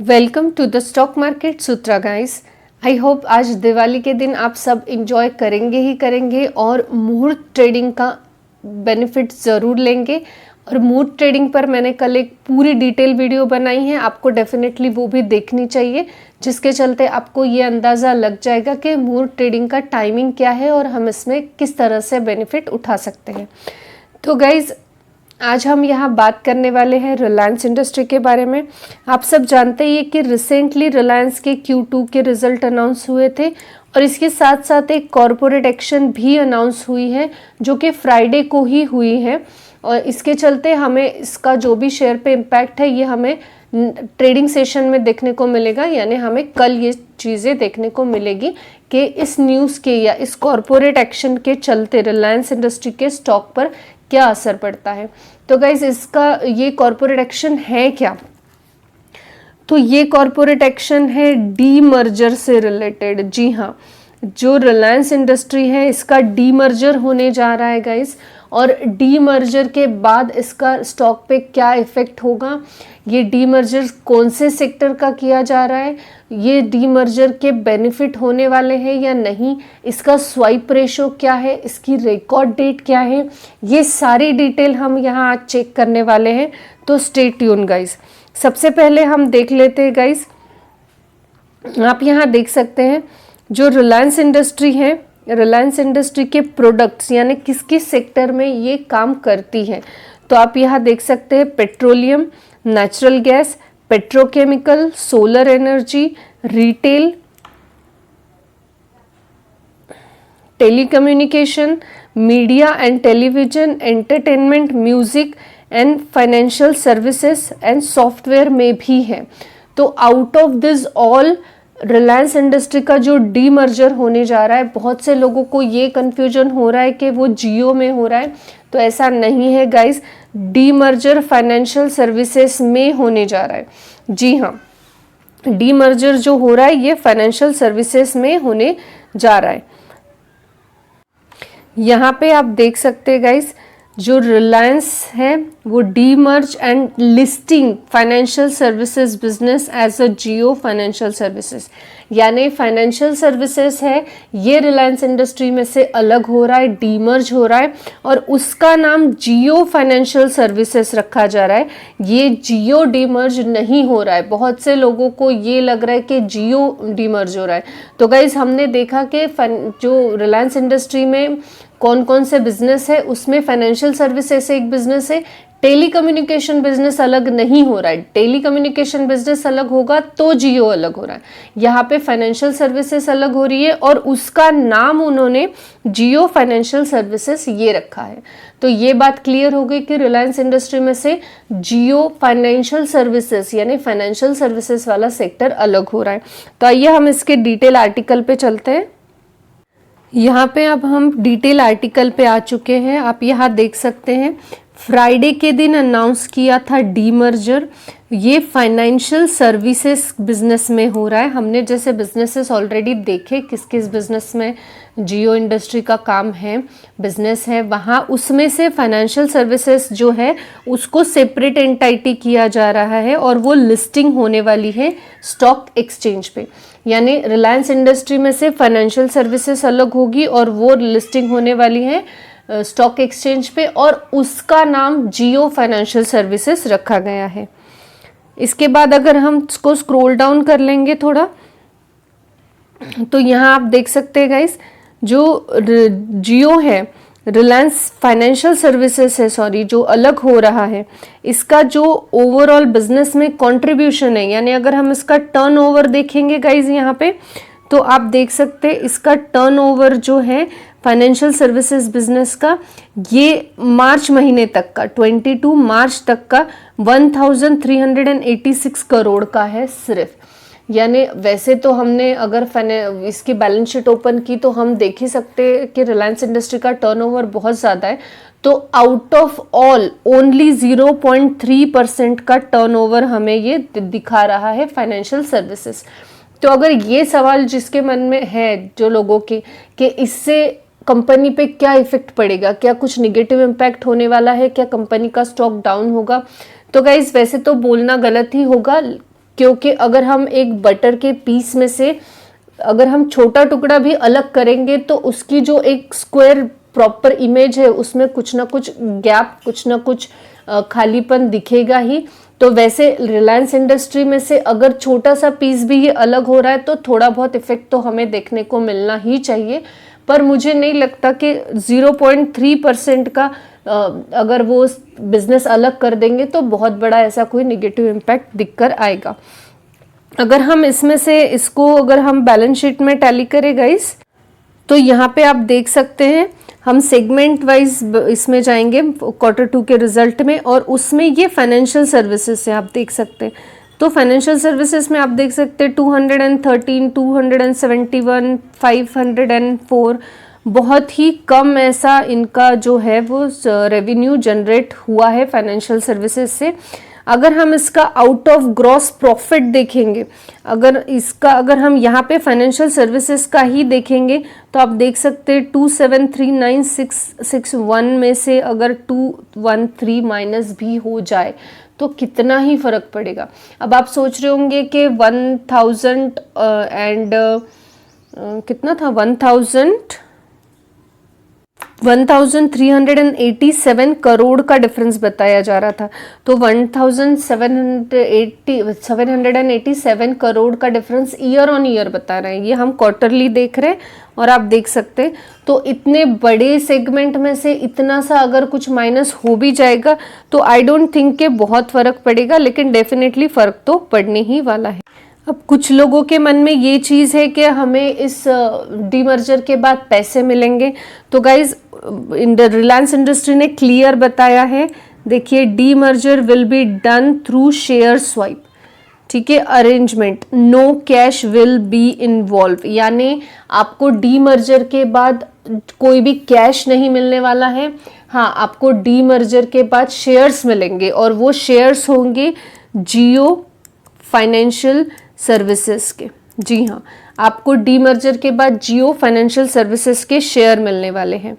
Welcome to the stock market Sutra guys. I hope आज दिवाली के दिन आप सब इंजॉय करेंगे ही करेंगे और मुहूर्त ट्रेडिंग का बेनिफिट ज़रूर लेंगे। और मुहूर्त ट्रेडिंग पर मैंने कल एक पूरी डिटेल वीडियो बनाई है, आपको डेफिनेटली वो भी देखनी चाहिए, जिसके चलते आपको ये अंदाज़ा लग जाएगा कि मुहूर्त ट्रेडिंग का टाइमिंग क्या है और हम इसमें किस तरह से बेनिफिट उठा सकते हैं। तो गाइज़ आज हम यहाँ बात करने वाले हैं रिलायंस इंडस्ट्री के बारे में। आप सब जानते ही कि रिसेंटली रिलायंस के Q2 के रिजल्ट अनाउंस हुए थे और इसके साथ साथ एक कॉरपोरेट एक्शन भी अनाउंस हुई है जो कि फ्राइडे को ही हुई है। और इसके चलते हमें इसका जो भी शेयर पे इम्पैक्ट है ये हमें ट्रेडिंग सेशन में देखने को मिलेगा, यानी हमें कल ये चीज़ें देखने को मिलेगी कि इस न्यूज़ के या इस कॉरपोरेट एक्शन के चलते रिलायंस इंडस्ट्री के स्टॉक पर क्या असर पड़ता है। तो गाइज इसका ये कॉरपोरेट एक्शन है क्या? तो ये कॉरपोरेट एक्शन है डीमर्जर से रिलेटेड। जी हाँ, जो रिलायंस इंडस्ट्री है इसका डीमर्जर होने जा रहा है गाइज, और डीमर्जर के बाद इसका स्टॉक पे क्या इफेक्ट होगा, ये डीमर्जर कौन से सेक्टर का किया जा रहा है, ये डीमर्जर के बेनिफिट होने वाले हैं या नहीं, इसका स्वाइप रेशो क्या है, इसकी रिकॉर्ड डेट क्या है, ये सारी डिटेल हम यहाँ आज चेक करने वाले हैं। तो स्टे ट्यून गाइज। सबसे पहले हम देख लेते हैं गाइज, आप यहाँ देख सकते हैं जो रिलायंस इंडस्ट्री है, रिलायंस इंडस्ट्री के प्रोडक्ट्स यानी किस किस सेक्टर में ये काम करती है। तो आप यहाँ देख सकते हैं petroleum, natural gas, petrochemical, solar energy, retail, telecommunication, media and television, entertainment, music and financial services and software में भी है। तो out of this all Reliance industry का जो डीमर्जर होने जा रहा है, बहुत से लोगों को ये कंफ्यूजन हो रहा है कि वो जियो में हो रहा है, तो ऐसा नहीं है गाइस। डीमर्जर फाइनेंशियल सर्विसेज में होने जा रहा है। जी हाँ, डीमर्जर जो हो रहा है ये फाइनेंशियल सर्विसेज में होने जा रहा है। यहाँ पे आप देख सकते हैं गाइस, जो रिलायंस है वो demerge and listing financial services business as a Jio financial services, यानी फाइनेंशियल सर्विसेज है ये रिलायंस इंडस्ट्री में से अलग हो रहा है, डीमर्ज हो रहा है और उसका नाम जियो फाइनेंशियल सर्विसेज रखा जा रहा है। ये जियो डीमर्ज नहीं हो रहा है। बहुत से लोगों को ये लग रहा है कि जियो डीमर्ज हो रहा है। तो गाइज हमने देखा कि जो रिलायंस इंडस्ट्री में कौन कौन से बिजनेस है, उसमें फाइनेंशियल सर्विसेज से एक बिजनेस है, टेलीकम्युनिकेशन बिजनेस अलग नहीं हो रहा है। टेलीकम्युनिकेशन बिजनेस अलग होगा तो जियो अलग हो रहा है। यहाँ पे फाइनेंशियल सर्विसेज अलग हो रही है और उसका नाम उन्होंने जियो फाइनेंशियल सर्विसेज ये रखा है। तो ये बात क्लियर हो गई कि रिलायंस इंडस्ट्री में से जियो फाइनेंशियल सर्विसेज यानी फाइनेंशियल सर्विसेज वाला सेक्टर अलग हो रहा है। तो आइए हम इसके डिटेल आर्टिकल पे चलते हैं। यहाँ पे अब हम डिटेल आर्टिकल पे आ चुके हैं। आप यहाँ देख सकते हैं फ्राइडे के दिन अनाउंस किया था डीमर्जर। ये फाइनेंशियल सर्विसेज बिजनेस में हो रहा है। हमने जैसे बिजनेसेस ऑलरेडी देखे किस किस बिजनेस में जियो इंडस्ट्री का काम है, बिजनेस है, वहाँ उसमें से फाइनेंशियल सर्विसेज जो है उसको सेपरेट एंटाइटी किया जा रहा है और वो लिस्टिंग होने वाली है स्टॉक एक्सचेंज पे। यानी रिलायंस इंडस्ट्री में से फाइनेंशियल सर्विसेज अलग होगी और वो लिस्टिंग होने वाली है स्टॉक एक्सचेंज पे और उसका नाम जियो फाइनेंशियल सर्विसेज रखा गया है। इसके बाद अगर हम इसको स्क्रॉल डाउन कर लेंगे थोड़ा, तो यहाँ आप देख सकते हैं गाइस, जो जियो है, रिलायंस फाइनेंशियल सर्विसेज है, सॉरी, जो अलग हो रहा है, इसका जो ओवरऑल बिजनेस में कंट्रीब्यूशन है, यानी अगर हम इसका टर्नओवर देखेंगे गाइज यहाँ पे, तो आप देख सकते हैं इसका टर्नओवर जो है फाइनेंशियल सर्विसेज बिजनेस का, ये मार्च महीने तक का 22 मार्च तक का 1386 करोड़ का है सिर्फ। यानी वैसे तो हमने अगर इसकी बैलेंस शीट ओपन की तो हम देख ही सकते हैं कि रिलायंस इंडस्ट्री का टर्नओवर बहुत ज़्यादा है। तो आउट ऑफ ऑल ओनली 0.3% का टर्नओवर हमें ये दिखा रहा है फाइनेंशियल सर्विसेज। तो अगर ये सवाल जिसके मन में है जो लोगों की कि इससे कंपनी पे क्या इफेक्ट पड़ेगा, क्या कुछ निगेटिव इम्पैक्ट होने वाला है, क्या कंपनी का स्टॉक डाउन होगा, तो गाइज वैसे तो बोलना गलत ही होगा क्योंकि अगर हम एक बटर के पीस में से अगर हम छोटा टुकड़ा भी अलग करेंगे तो उसकी जो एक स्क्वायर प्रॉपर इमेज है उसमें कुछ ना कुछ गैप, कुछ ना कुछ खालीपन दिखेगा ही। तो वैसे रिलायंस इंडस्ट्री में से अगर छोटा सा पीस भी ये अलग हो रहा है तो थोड़ा बहुत इफेक्ट तो हमें देखने को मिलना ही चाहिए, पर मुझे नहीं लगता कि 0.3% का अगर वो बिजनेस अलग कर देंगे तो बहुत बड़ा ऐसा कोई निगेटिव इम्पैक्ट दिखकर आएगा। अगर हम इसमें से इसको अगर हम बैलेंस शीट में टैली करें गाइस, तो यहाँ पे आप देख सकते हैं हम सेगमेंट वाइज इसमें जाएंगे Q2 के रिजल्ट में, और उसमें ये फाइनेंशियल सर्विसेज से आप देख सकते हैं। तो फाइनेंशियल सर्विसेज में आप देख सकते हैं 213, 271, 504, बहुत ही कम ऐसा इनका जो है वो रेवेन्यू जनरेट हुआ है फाइनेंशियल सर्विसेज से। अगर हम इसका आउट ऑफ ग्रॉस प्रॉफिट देखेंगे, अगर हम यहाँ पे फाइनेंशियल सर्विसेज का ही देखेंगे तो आप देख सकते हैं 2739661 में से अगर 213 माइनस भी हो जाए तो कितना ही फर्क पड़ेगा। अब आप सोच रहे होंगे कि 1000 एंड कितना था 1387 करोड़ का डिफरेंस बताया जा रहा था। तो 1787 करोड़ का डिफरेंस ईयर ऑन ईयर बता रहे हैं, ये हम क्वार्टरली देख रहे हैं और आप देख सकते हैं। तो इतने बड़े सेगमेंट में से इतना सा अगर कुछ माइनस हो भी जाएगा तो आई डोंट थिंक के बहुत फर्क पड़ेगा, लेकिन डेफिनेटली फर्क तो पड़ने ही वाला है। अब कुछ लोगों के मन में ये चीज़ है कि हमें इस डीमर्जर के बाद पैसे मिलेंगे। तो गाइज रिलायंस इंडस्ट्री ने क्लियर बताया है, देखिए demerger will be done through share swipe, ठीक है, arrangement, no cash will be involve, यानी आपको डीमर्जर के बाद कोई भी कैश नहीं मिलने वाला है। हाँ, आपको डीमर्जर के बाद शेयर्स मिलेंगे और वो शेयर्स होंगे जियो फाइनेंशियल सर्विसेज के। जी हाँ, आपको डीमर्जर के बाद जियो फाइनेंशियल सर्विसेज के शेयर मिलने वाले हैं।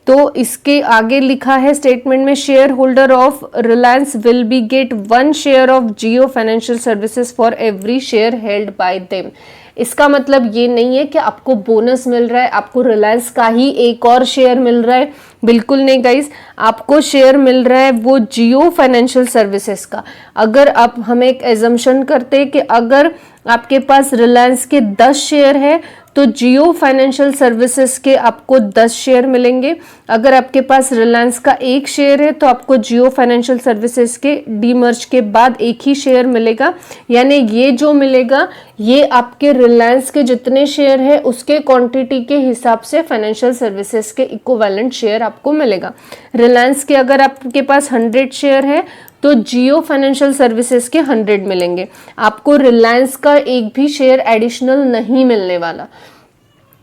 तो इसके आगे लिखा है स्टेटमेंट में, share holder of Reliance will be get 1 share of Jio financial services for every share held by them. इसका मतलब ये नहीं है कि आपको बोनस मिल रहा है, आपको रिलायंस का ही एक और शेयर मिल रहा है, बिल्कुल नहीं गाइस, आपको शेयर मिल रहा है वो जियो फाइनेंशियल सर्विसेज का। अगर आप हम एक एजम्पशन करते हैं कि अगर आपके पास रिलायंस के 10 शेयर है तो जियो फाइनेंशियल सर्विसेज के आपको 10 शेयर मिलेंगे। अगर आपके पास रिलायंस का 1 शेयर है तो आपको जियो फाइनेंशियल सर्विसेज के डीमर्ज के बाद 1 ही शेयर मिलेगा। यानी ये जो मिलेगा ये आपके रिलायंस के जितने शेयर है उसके क्वांटिटी के हिसाब से फाइनेंशियल सर्विसेज के इक्विवेलेंट शेयर आपको मिलेगा। रिलायंस के अगर आपके पास 100 शेयर है तो जियो फाइनेंशियल सर्विसेज के 100 मिलेंगे, आपको रिलायंस का एक भी शेयर एडिशनल नहीं मिलने वाला।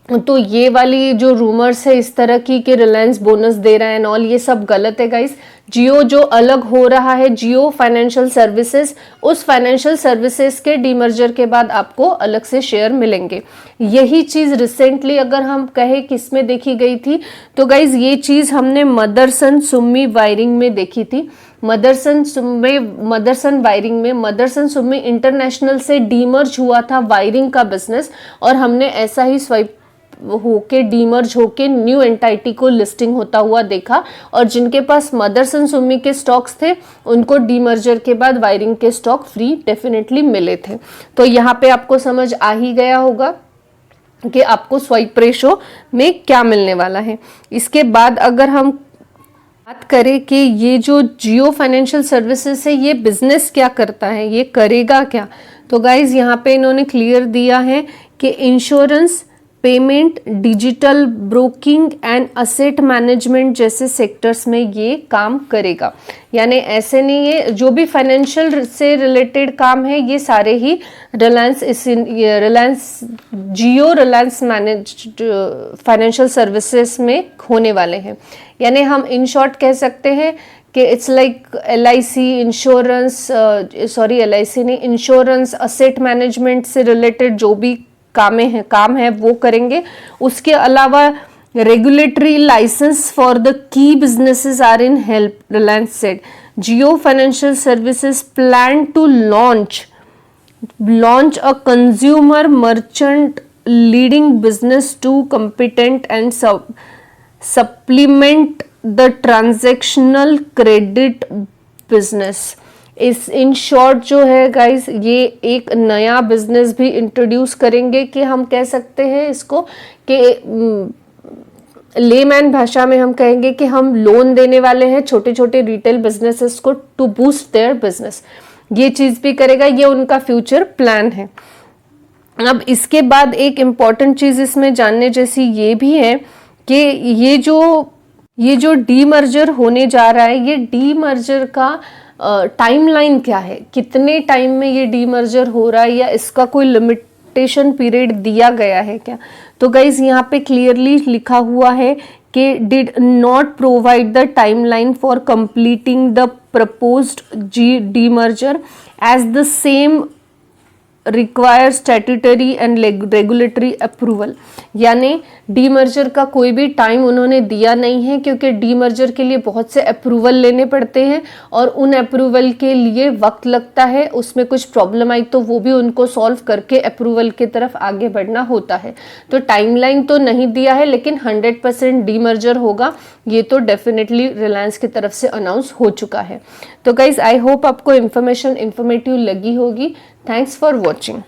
तो ये वाली जो रूमर्स है इस तरह की कि रिलायंस बोनस दे रहा है एंड ऑल, ये सब गलत है गाइस। जियो जो अलग हो रहा है जियो फाइनेंशियल सर्विसेज, उस फाइनेंशियल सर्विसेज के डीमर्जर के बाद आपको अलग से शेयर मिलेंगे। यही चीज रिसेंटली अगर हम कहें किसमें देखी गई थी तो गाइज ये चीज हमने मदरसन सुम्मी वायरिंग में देखी थी। मदरसन वायरिंग में मदरसन सुम्मी इंटरनेशनल से डीमर्ज हुआ था वायरिंग का बिजनेस, और हमने ऐसा ही स्वाइप होके डीमर्ज होके न्यू एंटाइटी को लिस्टिंग होता हुआ देखा, और जिनके पास मदरसन सुम्मी के स्टॉक्स थे उनको डीमर्जर के बाद वायरिंग के स्टॉक फ्री डेफिनेटली मिले थे। तो यहाँ पे आपको समझ आ ही गया होगा कि आपको स्वाइप रेशो में क्या मिलने वाला है। इसके बाद अगर हम बात करें कि ये जो जियो फाइनेंशियल सर्विसेज है ये बिजनेस क्या करता है, ये करेगा क्या, तो गाइज यहाँ पे इन्होंने क्लियर दिया है कि insurance, payment, digital broking and asset management जैसे सेक्टर्स में ये काम करेगा। यानी ऐसे नहीं है, जो भी फाइनेंशियल से रिलेटेड काम है ये सारे ही रिलायंस मैनेज्ड फाइनेंशियल सर्विसेज में होने वाले हैं। यानी हम इन शॉर्ट कह सकते हैं कि it's like LIC insurance, LIC नहीं, इंश्योरेंस, असेट मैनेजमेंट से रिलेटेड जो भी काम है वो करेंगे। उसके अलावा regulatory licence for the key businesses are in help. Reliance said Jio financial services plan to launch launch a consumer merchant leading business to competent and supplement the transactional credit business. इस इन शॉर्ट जो है guys, ये एक नया business भी introduce करेंगे कि हम कह सकते हैं इसको कि लेमैन भाषा में हम कहेंगे कि हम लोन देने वाले हैं छोटे छोटे रिटेल बिजनेसेस को टू बूस्ट देयर बिजनेस। ये चीज भी करेगा, ये उनका फ्यूचर प्लान है। अब इसके बाद एक इम्पॉर्टेंट चीज इसमें जानने जैसी ये भी है कि ये जो डीमर्जर होने जा रहा है, ये डीमर्जर का टाइमलाइन क्या है, कितने टाइम में ये डीमर्जर हो रहा है, या इसका कोई लिमिटेशन पीरियड दिया गया है क्या? तो गाइज यहाँ पे क्लियरली लिखा हुआ है कि did not provide the timeline for completing the proposed demerger as the same require statutory and regulatory approval. यानी डीमर्जर का कोई भी टाइम उन्होंने दिया नहीं है, क्योंकि डीमर्जर के लिए बहुत से अप्रूवल लेने पड़ते हैं और उन अप्रूवल के लिए वक्त लगता है। उसमें कुछ प्रॉब्लम आई तो वो भी उनको सॉल्व करके अप्रूवल की तरफ आगे बढ़ना होता है। तो टाइमलाइन तो नहीं दिया है, लेकिन 100% डीमर्जर होगा, ये तो डेफिनेटली रिलायंस की तरफ से अनाउंस हो चुका है। तो गाइज आई होप आपको इन्फॉर्मेशन इन्फॉर्मेटिव लगी होगी। Thanks for watching.